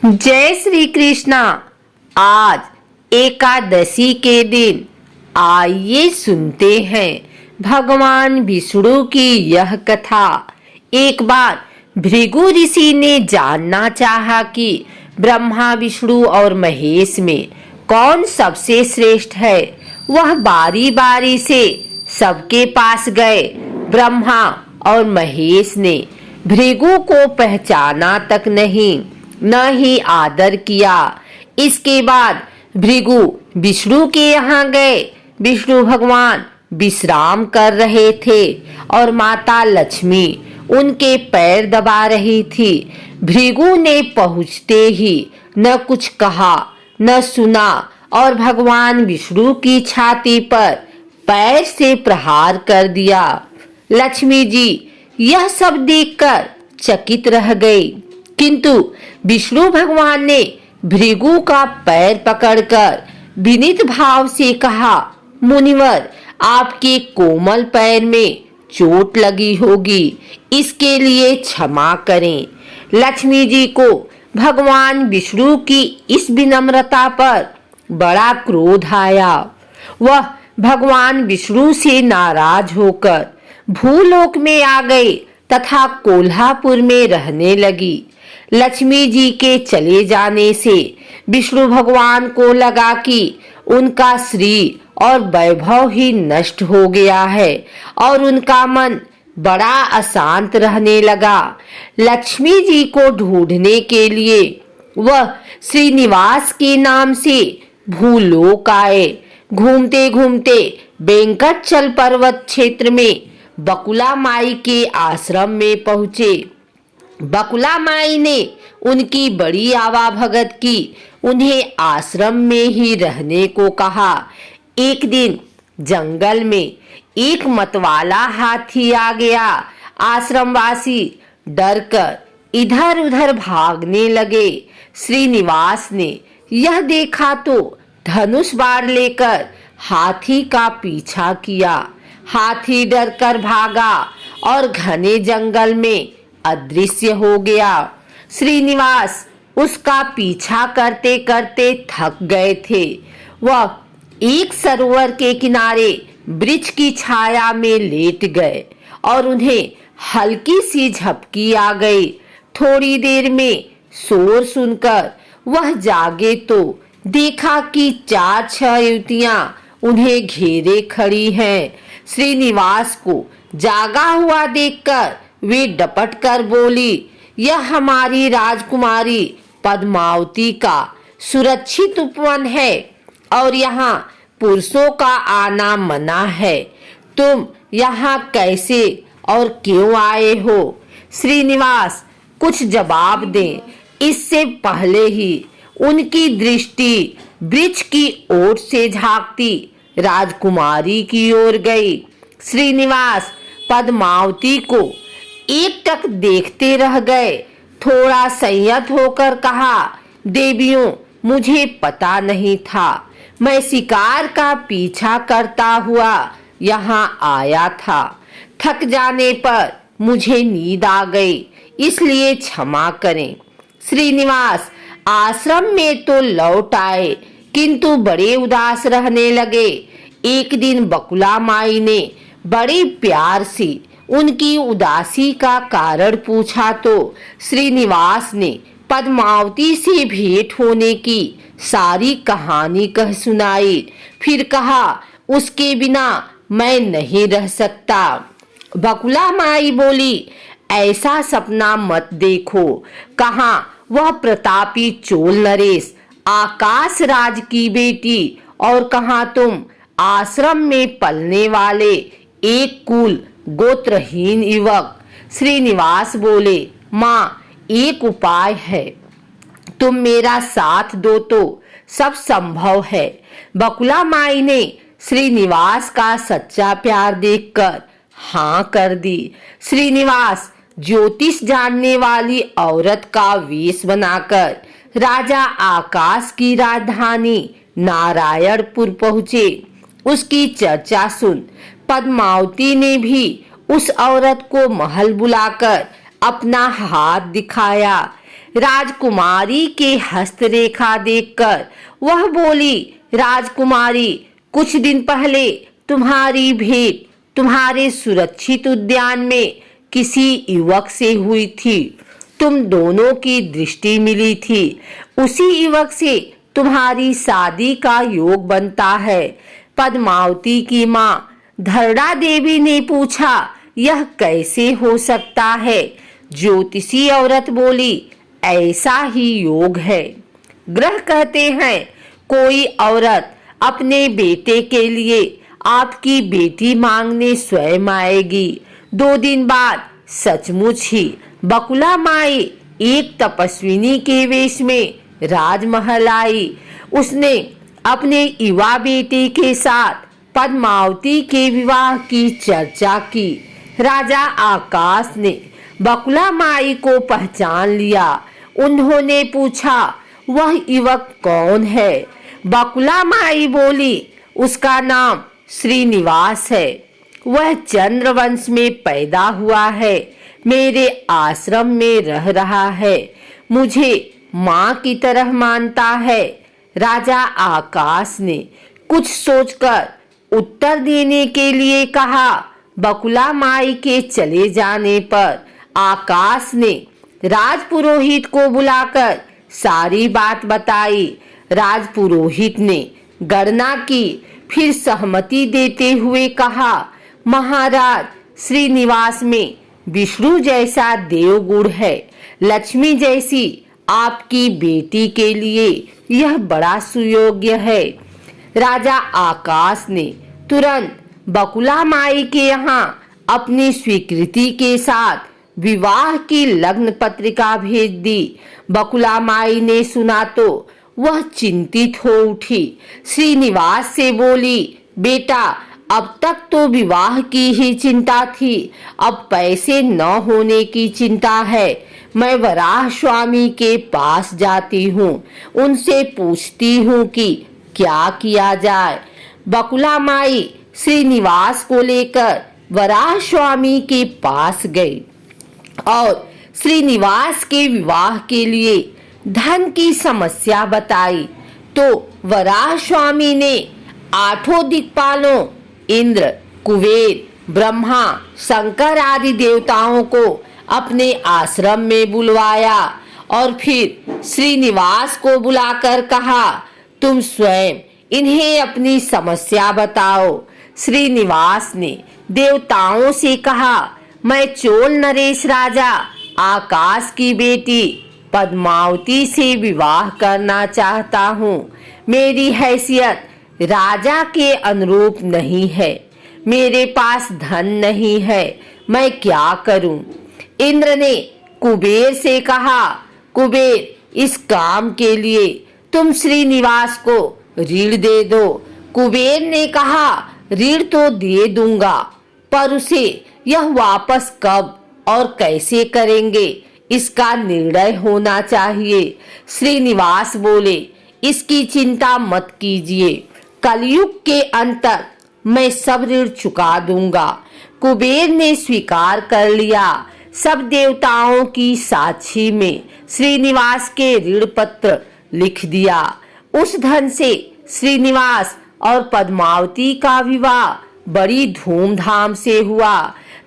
जय श्री कृष्णा। आज एकादशी के दिन आइए सुनते हैं भगवान विष्णु की यह कथा। एक बार भृगु ऋषि ने जानना चाहा कि ब्रह्मा विष्णु और महेश में कौन सबसे श्रेष्ठ है। वह बारी बारी से सबके पास गए। ब्रह्मा और महेश ने भृगु को पहचाना तक नहीं, न ही आदर किया। इसके बाद भृगु विष्णु के यहाँ गए। विष्णु भगवान विश्राम कर रहे थे और माता लक्ष्मी उनके पैर दबा रही थी। भृगु ने पहुँचते ही न कुछ कहा न सुना और भगवान विष्णु की छाती पर पैर से प्रहार कर दिया। लक्ष्मी जी यह सब देखकर चकित रह गई, किंतु विष्णु भगवान ने भृगु का पैर पकड़कर विनीत भाव से कहा, मुनिवर आपके कोमल पैर में चोट लगी होगी, इसके लिए क्षमा करें। लक्ष्मी जी को भगवान विष्णु की इस विनम्रता पर बड़ा क्रोध आया। वह भगवान विष्णु से नाराज होकर भूलोक में आ गई तथा कोल्हापुर में रहने लगी। लक्ष्मी जी के चले जाने से विष्णु भगवान को लगा कि उनका श्री और वैभव ही नष्ट हो गया है और उनका मन बड़ा अशांत रहने लगा। लक्ष्मी जी को ढूंढने के लिए वह श्रीनिवास के नाम से भूलोक आए। घूमते घूमते वेंकटचल पर्वत क्षेत्र में बकुला माई के आश्रम में पहुँचे। बकुला माई ने उनकी बड़ी आवाभगत की, उन्हें आश्रम में ही रहने को कहा। एक दिन जंगल में एक मतवाला हाथी आ गया। आश्रमवासी डरकर इधर उधर भागने लगे। श्रीनिवास ने यह देखा तो धनुष बाण लेकर हाथी का पीछा किया। हाथी डरकर भागा और घने जंगल में अदृश्य हो गया। श्रीनिवास उसका पीछा करते करते थक गए थे। वह एक सरोवर के किनारे वृक्ष की छाया में लेट गए और उन्हें हल्की सी झपकी आ गई। थोड़ी देर में शोर सुनकर वह जागे तो देखा कि 4-6 युवतियां उन्हें घेरे खड़ी हैं। श्रीनिवास को जागा हुआ देखकर वे डपट कर बोली, यह हमारी राजकुमारी पद्मावती का सुरक्षित उपवन है और यहाँ पुरुषों का आना मना है। तुम यहाँ कैसे और क्यों आए हो? श्रीनिवास कुछ जवाब दें, इससे पहले ही उनकी दृष्टि वृक्ष की ओर से झांकती राजकुमारी की ओर गई। श्रीनिवास पद्मावती को एकटक देखते रह गए। थोड़ा संयत होकर कहा, देवियों मुझे पता नहीं था, मैं शिकार का पीछा करता हुआ यहाँ आया था। थक जाने पर मुझे नींद आ गई, इसलिए क्षमा करें। श्रीनिवास आश्रम में तो लौट आए, किंतु बड़े उदास रहने लगे। एक दिन बकुला माई ने बड़े प्यार से उनकी उदासी का कारण पूछा तो श्रीनिवास ने पद्मावती से भेंट होने की सारी कहानी कह सुनाई। फिर कहा, उसके बिना मैं नहीं रह सकता। बकुला माई बोली, ऐसा सपना मत देखो। कहाँ वह प्रतापी चोल नरेश आकाश राज की बेटी और कहाँ तुम आश्रम में पलने वाले एक कुल गोत्रहीन युवक। श्रीनिवास बोले, माँ एक उपाय है, तुम मेरा साथ दो तो सब संभव है। बकुला माई ने श्रीनिवास का सच्चा प्यार देखकर हाँ कर दी। श्रीनिवास ज्योतिष जानने वाली औरत का वेश बनाकर राजा आकाश की राजधानी नारायणपुर पहुँचे। उसकी चर्चा सुन पद्मावती ने भी उस औरत को महल बुलाकर अपना हाथ दिखाया। राजकुमारी के हस्तरेखा देखकर वह बोली, राजकुमारी, कुछ दिन पहले तुम्हारी भेंट तुम्हारे सुरक्षित उद्यान में किसी युवक से हुई थी। तुम दोनों की दृष्टि मिली थी। उसी युवक से तुम्हारी शादी का योग बनता है। पद्मावती की माँ धरड़ा देवी ने पूछा, यह कैसे हो सकता है? ज्योतिषी औरत बोली, ऐसा ही योग है। ग्रह कहते हैं कोई औरत अपने बेटे के लिए आपकी बेटी मांगने स्वयं आएगी। 2 दिन बाद सचमुच ही बकुला माई एक तपस्विनी के वेश में राजमहल आई। उसने अपने युवा बेटे के साथ पद्मावती के विवाह की चर्चा की। राजा आकाश ने बकुला माई को पहचान लिया। उन्होंने पूछा, वह युवक कौन है? बकुला माई बोली, उसका नाम श्रीनिवास है। वह चंद्रवंश में पैदा हुआ है। मेरे आश्रम में रह रहा है। मुझे माँ की तरह मानता है। राजा आकाश ने कुछ सोचकर उत्तर देने के लिए कहा। बकुला माई के चले जाने पर आकाश ने राजपुरोहित को बुलाकर सारी बात बताई। राजपुरोहित ने गणना की, फिर सहमति देते हुए कहा, महाराज, श्रीनिवास में विष्णु जैसा देवगुण है। लक्ष्मी जैसी आपकी बेटी के लिए यह बड़ा सुयोग्य है। राजा आकाश ने तुरंत बकुला माई के यहाँ अपनी स्वीकृति के साथ विवाह की लग्न पत्रिका भेज दी। बकुला माई ने सुना तो वह चिंतित हो उठी। श्रीनिवास से बोली, बेटा, अब तक तो विवाह की ही चिंता थी, अब पैसे न होने की चिंता है। मैं वराह स्वामी के पास जाती हूँ, उनसे पूछती हूँ कि क्या किया जाए। बकुला माई श्रीनिवास को लेकर वराह स्वामी के पास गई और श्रीनिवास के विवाह के लिए धन की समस्या बताई। तो वराह स्वामी ने 8 दिक्पालों इंद्र, कुबेर, ब्रह्मा, शंकर आदि देवताओं को अपने आश्रम में बुलवाया और फिर श्रीनिवास को बुलाकर कहा, तुम स्वयं इन्हें अपनी समस्या बताओ। श्रीनिवास ने देवताओं से कहा, मैं चोल नरेश राजा आकाश की बेटी पद्मावती से विवाह करना चाहता हूँ। मेरी हैसियत राजा के अनुरूप नहीं है। मेरे पास धन नहीं है। मैं क्या करूं? इंद्र ने कुबेर से कहा, कुबेर, इस काम के लिए तुम श्रीनिवास को ऋण दे दो। कुबेर ने कहा, ऋण तो दे दूंगा, पर उसे यह वापस कब और कैसे करेंगे, इसका निर्णय होना चाहिए। श्रीनिवास बोले, इसकी चिंता मत कीजिए, कलयुग के अंत तक मैं सब ऋण चुका दूंगा। कुबेर ने स्वीकार कर लिया। सब देवताओं की साक्षी में श्रीनिवास के ऋण पत्र लिख दिया। उस धन से श्रीनिवास और पद्मावती का विवाह बड़ी धूमधाम से हुआ।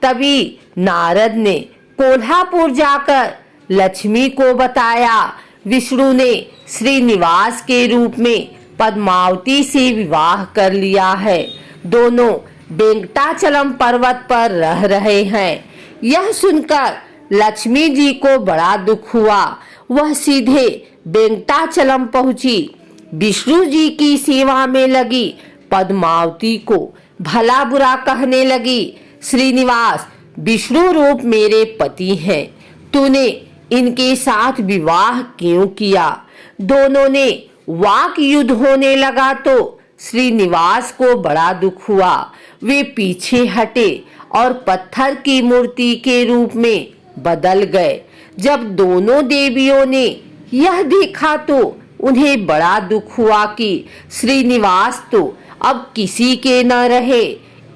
तभी नारद ने कोल्हापुर जाकर लक्ष्मी को बताया, विष्णु ने श्रीनिवास के रूप में पद्मावती से विवाह कर लिया है। दोनों वेंकटाचलम पर्वत पर रह रहे हैं। यह सुनकर लक्ष्मी जी को बड़ा दुख हुआ। वह सीधे वेंकटाचलम पहुंची। विष्णु जी की सेवा में लगी पद्मावती को भला बुरा कहने लगी। श्रीनिवास, विष्णु रूप मेरे पति हैं, तूने इनके साथ विवाह क्यों किया? दोनों ने वाक युद्ध होने लगा तो श्रीनिवास को बड़ा दुख हुआ। वे पीछे हटे और पत्थर की मूर्ति के रूप में बदल गए। जब दोनों देवियों ने यह देखा तो उन्हें बड़ा दुख हुआ कि श्रीनिवास तो अब किसी के न रहे।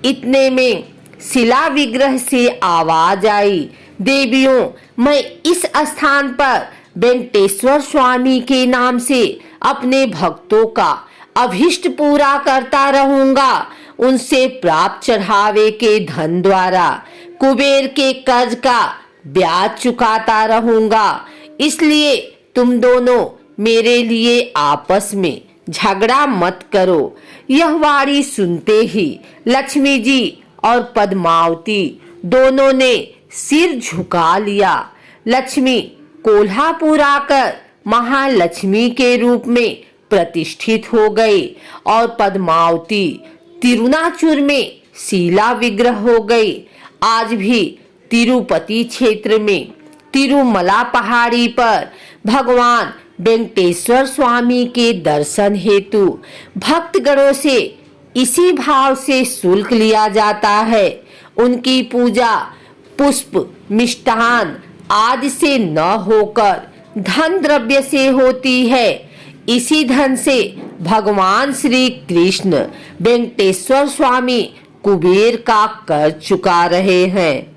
इतने में शिला विग्रह से आवाज आई, देवियों, मैं इस स्थान पर वेंकटेश्वर स्वामी के नाम से अपने भक्तों का अभिष्ट पूरा करता रहूंगा। उनसे प्राप्त चढ़ावे के धन द्वारा कुबेर के कर्ज का ब्याज चुकाता रहूंगा। इसलिए तुम दोनों मेरे लिए आपस में झगड़ा मत करो। यह वाणी सुनते ही लक्ष्मी जी और पद्मावती दोनों ने सिर झुका लिया। लक्ष्मी कोल्हापुर आकर महालक्ष्मी के रूप में प्रतिष्ठित हो गई और पद्मावती तिरुनाचुर में शिला विग्रह हो गई। आज भी तिरुपति क्षेत्र में तिरुमला पहाड़ी पर भगवान वेंकटेश्वर स्वामी के दर्शन हेतु भक्तगणों से इसी भाव से शुल्क लिया जाता है। उनकी पूजा पुष्प मिष्टान आदि से न होकर धन द्रव्य से होती है। इसी धन से भगवान श्री कृष्ण वेंकटेश्वर स्वामी कुबेर का कर्ज चुका रहे हैं।